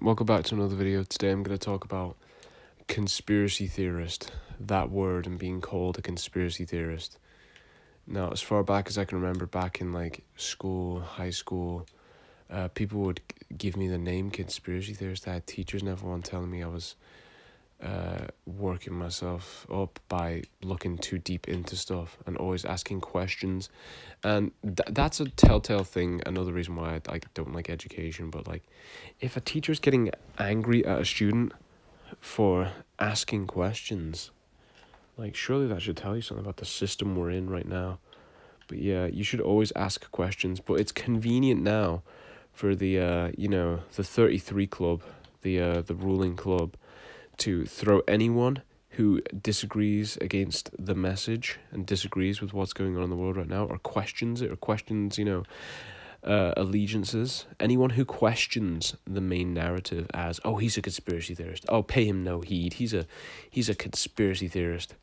welcome back to another video. Today I'm going to talk about conspiracy theorist, that word, and being called a conspiracy theorist. Now, as far back as I can remember, back in like school, high school, people would give me the name conspiracy theorist. I had teachers and everyone telling me I was working myself up by looking too deep into stuff and always asking questions. And that's a telltale thing. Another reason why I don't like education. But like, if a teacher's getting angry at a student for asking questions, like, surely that should tell you something about the system we're in right now. But yeah, you should always ask questions. But it's convenient now for the the 33 club, the ruling club, to throw anyone who disagrees against the message and disagrees with what's going on in the world right now, or questions it, or questions, allegiances. Anyone who questions the main narrative as, oh, he's a conspiracy theorist. Oh, pay him no heed. He's a conspiracy theorist.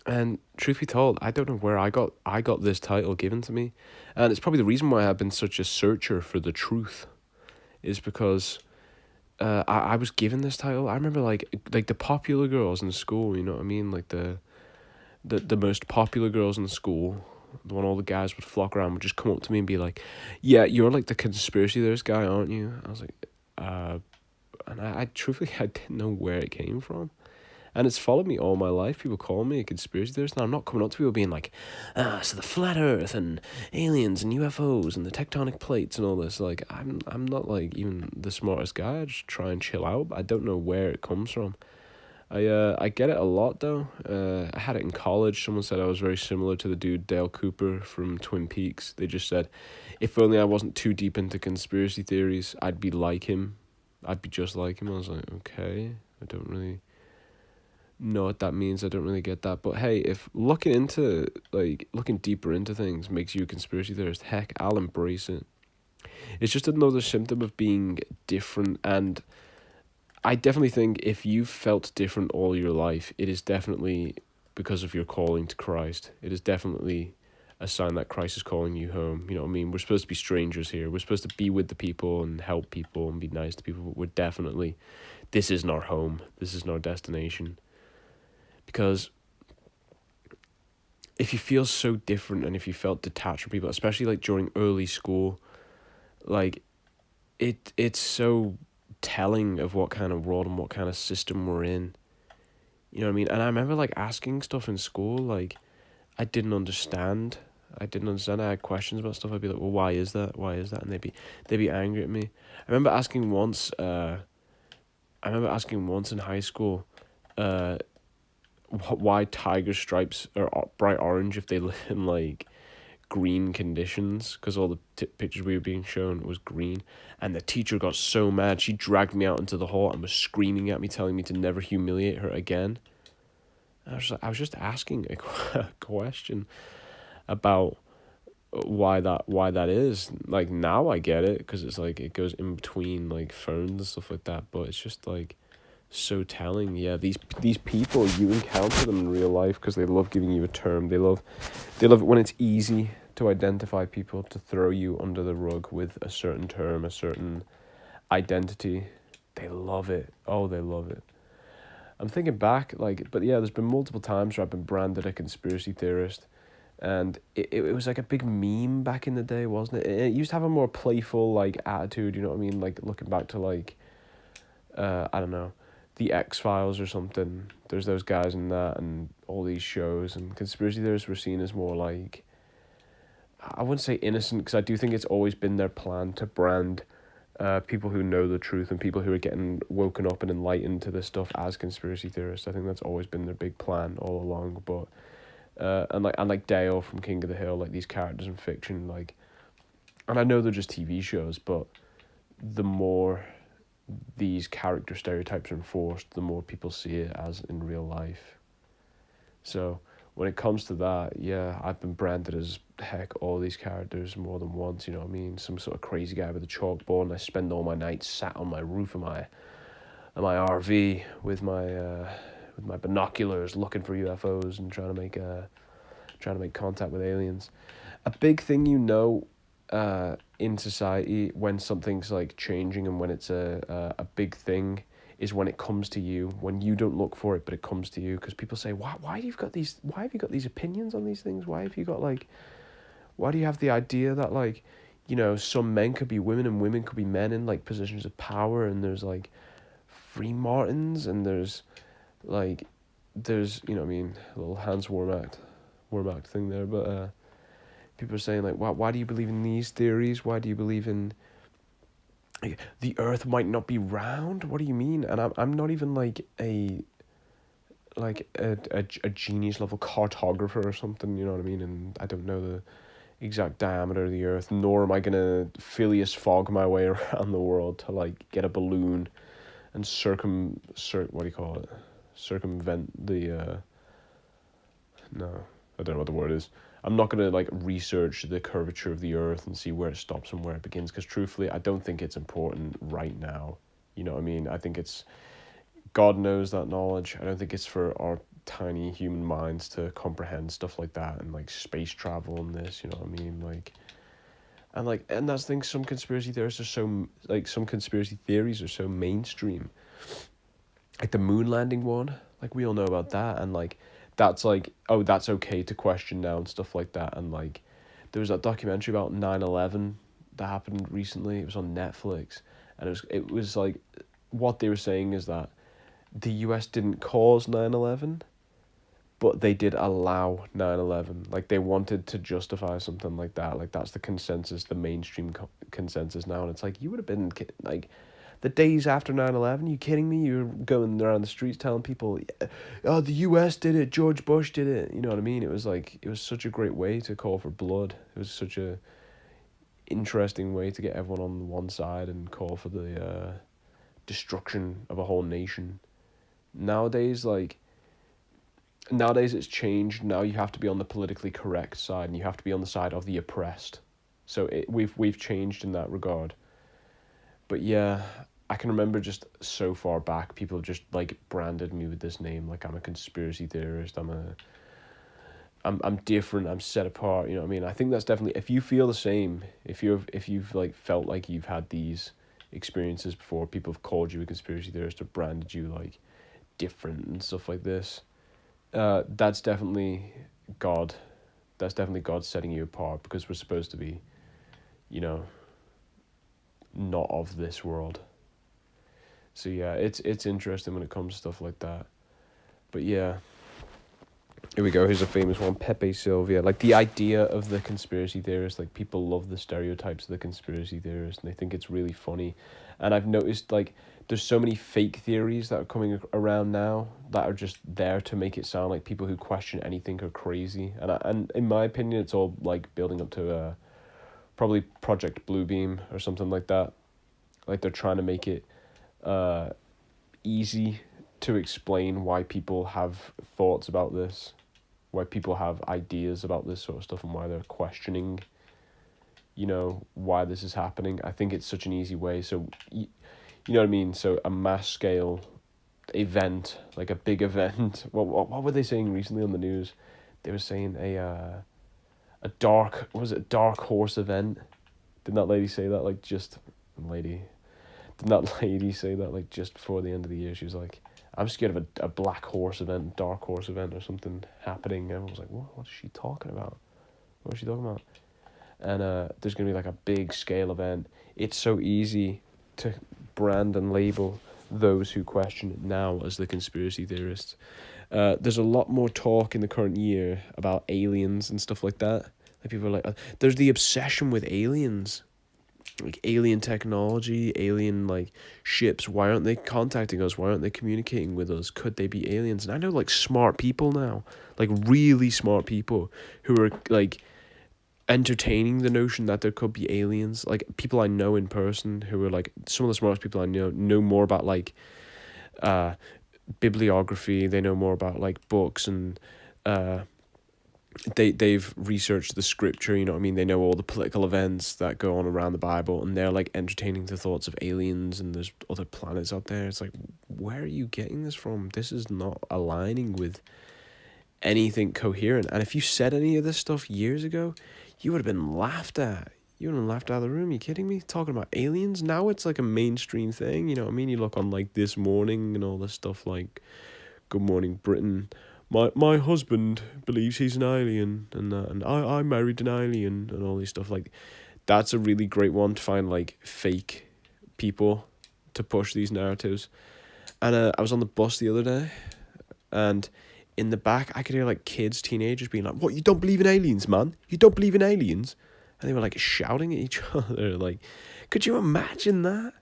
And truth be told, I don't know where I got this title given to me, and it's probably the reason why I've been such a searcher for the truth, is because I was given this title. I remember like the popular girls in school, you know what I mean? Like the most popular girls in school, the one all the guys would flock around, would just come up to me and be like, yeah, you're like the conspiracy theorist guy, aren't you? I was like, and I truthfully, I didn't know where it came from. And it's followed me all my life. People call me a conspiracy theorist. Now, I'm not coming up to people being like, so the flat earth and aliens and UFOs and the tectonic plates and all this. Like, I'm not like even the smartest guy. I just try and chill out. I don't know where it comes from. I get it a lot though. I had it in college. Someone said I was very similar to the dude Dale Cooper from Twin Peaks. They just said, if only I wasn't too deep into conspiracy theories, I'd be like him. I'd be just like him. I was like, okay, I don't really know what that means. I don't really get that. But hey, if looking deeper into things makes you a conspiracy theorist, heck, I'll embrace it. It's just another symptom of being different, and I definitely think if you've felt different all your life, it is definitely because of your calling to Christ. It is definitely a sign that Christ is calling you home. You know what I mean? We're supposed to be strangers here. We're supposed to be with the people and help people and be nice to people. But this isn't our home. This isn't our destination. Because if you feel so different and if you felt detached from people, especially like during early school, like it's so telling of what kind of world and what kind of system we're in. You know what I mean? And I remember like asking stuff in school, like I didn't understand. I had questions about stuff. I'd be like, well, why is that? And they'd be angry at me. I remember asking once in high school, why tiger stripes are bright orange if they live in like green conditions, because all the pictures we were being shown was green. And the teacher got so mad, she dragged me out into the hall and was screaming at me, telling me to never humiliate her again. And I was just asking a question about why that is. Like, now I get it, because it's like it goes in between like ferns and stuff like that, but it's just like so telling. Yeah, these people, you encounter them in real life because they love giving you a term. They love it when it's easy to identify people, to throw you under the rug with a certain term, a certain identity. They love it. Oh, they love it. I'm thinking back, but yeah, there's been multiple times where I've been branded a conspiracy theorist, and it was like a big meme back in the day, wasn't it? It used to have a more playful like attitude, you know what I mean? Like looking back to like, I don't know, the X-Files or something. There's those guys in that and all these shows, and conspiracy theorists were seen as more like, I wouldn't say innocent, because I do think it's always been their plan to brand people who know the truth and people who are getting woken up and enlightened to this stuff as conspiracy theorists. I think that's always been their big plan all along. But and like Dale from King of the Hill, like these characters in fiction, like, and I know they're just TV shows, but the more these character stereotypes are enforced, the more people see it as in real life. So when it comes to that, yeah, I've been branded as heck all these characters more than once, you know what I mean? Some sort of crazy guy with a chalkboard, and I spend all my nights sat on my roof of my RV with my binoculars looking for UFOs and trying to make contact with aliens. A big thing, in society, when something's like changing and when it's a big thing, is when it comes to you, when you don't look for it but it comes to you, because people say, why have you got these opinions on these things, why do you have the idea that, like, some men could be women and women could be men in like positions of power, and there's like free martins, and there's you know what I mean, a little Hans Warmack thing there, but people are saying, like, why do you believe in these theories? Why do you believe in, like, the Earth might not be round? What do you mean? And I'm not even like a genius level cartographer or something, you know what I mean? And I don't know the exact diameter of the Earth, nor am I gonna Phileas Fogg my way around the world to like get a balloon and what do you call it? Circumvent the no, I don't know what the word is. I'm not gonna like research the curvature of the Earth and see where it stops and where it begins, because truthfully, I don't think it's important right now. You know what I mean? I think it's, God knows that knowledge. I don't think it's for our tiny human minds to comprehend stuff like that, and like space travel and this. You know what I mean? And that's the thing. Some conspiracy theorists are some conspiracy theories are so mainstream. Like the moon landing one, like we all know about that, and like that's like, oh, that's okay to question now and stuff like that. And like there was that documentary about 9/11 that happened recently. It was on Netflix, and it was like, what they were saying is that the US didn't cause 9/11, but they did allow 9/11. Like they wanted to justify something like that. Like that's the consensus, the mainstream consensus now. And it's like, you would have been like the days after 9/11, you kidding me? You're going around the streets telling people, oh, the US did it, George Bush did it. You know what I mean? It was like, it was such a great way to call for blood. It was such a interesting way to get everyone on one side and call for the destruction of a whole nation. Nowadays, it's changed. Now you have to be on the politically correct side, and you have to be on the side of the oppressed. So we've changed in that regard. But yeah, I can remember just so far back, people have just like branded me with this name, like I'm a conspiracy theorist. I'm different. I'm set apart. You know what I mean? I think that's definitely, if you feel the same, if you've like felt like you've had these experiences before, people have called you a conspiracy theorist or branded you like different and stuff like this. That's definitely God. That's definitely God setting you apart, because we're supposed to be, you know, not of this world. So yeah, it's interesting when it comes to stuff like that. But yeah, here we go. Here's a famous one, Pepe Sylvia. Like the idea of the conspiracy theorist, like people love the stereotypes of the conspiracy theorist, and they think it's really funny. And I've noticed like there's so many fake theories that are coming around now that are just there to make it sound like people who question anything are crazy. And in my opinion, it's all like building up to probably Project Bluebeam or something like that. Like they're trying to make it easy to explain why people have thoughts about this, why people have ideas about this sort of stuff, and why they're questioning, why this is happening. I think it's such an easy way. So, you know what I mean? So a mass scale event, like a big event. What were they saying recently on the news? They were saying a dark horse event. Didn't that lady say that just before the end of the year? She was like, I'm scared of a black horse event, dark horse event or something happening. And everyone was like, what is she talking about? What is she talking about? And there's going to be like a big scale event. It's so easy to brand and label those who question it now as the conspiracy theorists. There's a lot more talk in the current year about aliens and stuff like that. Like people are like, there's the obsession with aliens. Like alien technology, alien like ships. Why aren't they contacting us? Why aren't they communicating with us? Could they be aliens? And I know like smart people now, like really smart people who are like entertaining the notion that there could be aliens. Like people I know in person who are like, some of the smartest people I know more about like bibliography. They know more about like books, and they've researched the scripture, you know what I mean? They know all the political events that go on around the Bible, and they're like entertaining the thoughts of aliens and there's other planets out there. It's like, where are you getting this from? This is not aligning with anything coherent. And if you said any of this stuff years ago, you would have been laughed at. You wouldn't laughed out of the room. You kidding me? Talking about aliens? Now it's like a mainstream thing. You know what I mean? You look on like This Morning and all this stuff like Good Morning Britain. My husband believes he's an alien, and I married an alien, and all this stuff. Like, that's a really great one to find like fake people to push these narratives. And I was on the bus the other day, and in the back I could hear like kids, teenagers being like, "What, you don't believe in aliens, man? You don't believe in aliens?" And they were like shouting at each other. Like, could you imagine that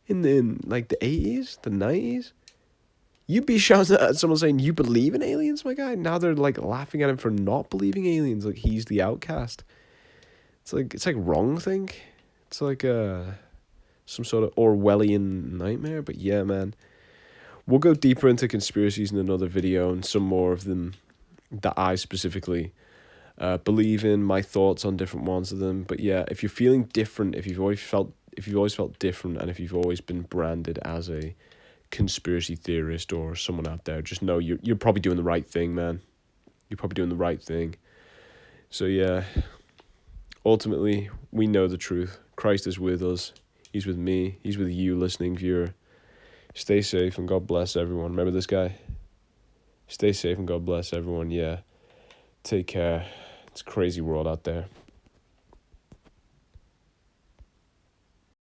in like the 80s, the 90s? You'd be shouting at someone saying you believe in aliens, my guy. Now they're like laughing at him for not believing aliens, like he's the outcast. It's like wrong think. It's like some sort of Orwellian nightmare. But yeah, man, we'll go deeper into conspiracies in another video, and some more of them that I specifically believe in, my thoughts on different ones of them. But yeah, if you're feeling different, if you've always felt different, and if you've always been branded as a conspiracy theorist or someone out there, just know you're probably doing the right thing, man. You're probably doing the right thing. So yeah, ultimately, we know the truth. Christ is with us. He's with me. He's with you, listening viewer. Stay safe and God bless everyone. Remember this guy? Stay safe and God bless everyone. Yeah. Take care. It's a crazy world out there.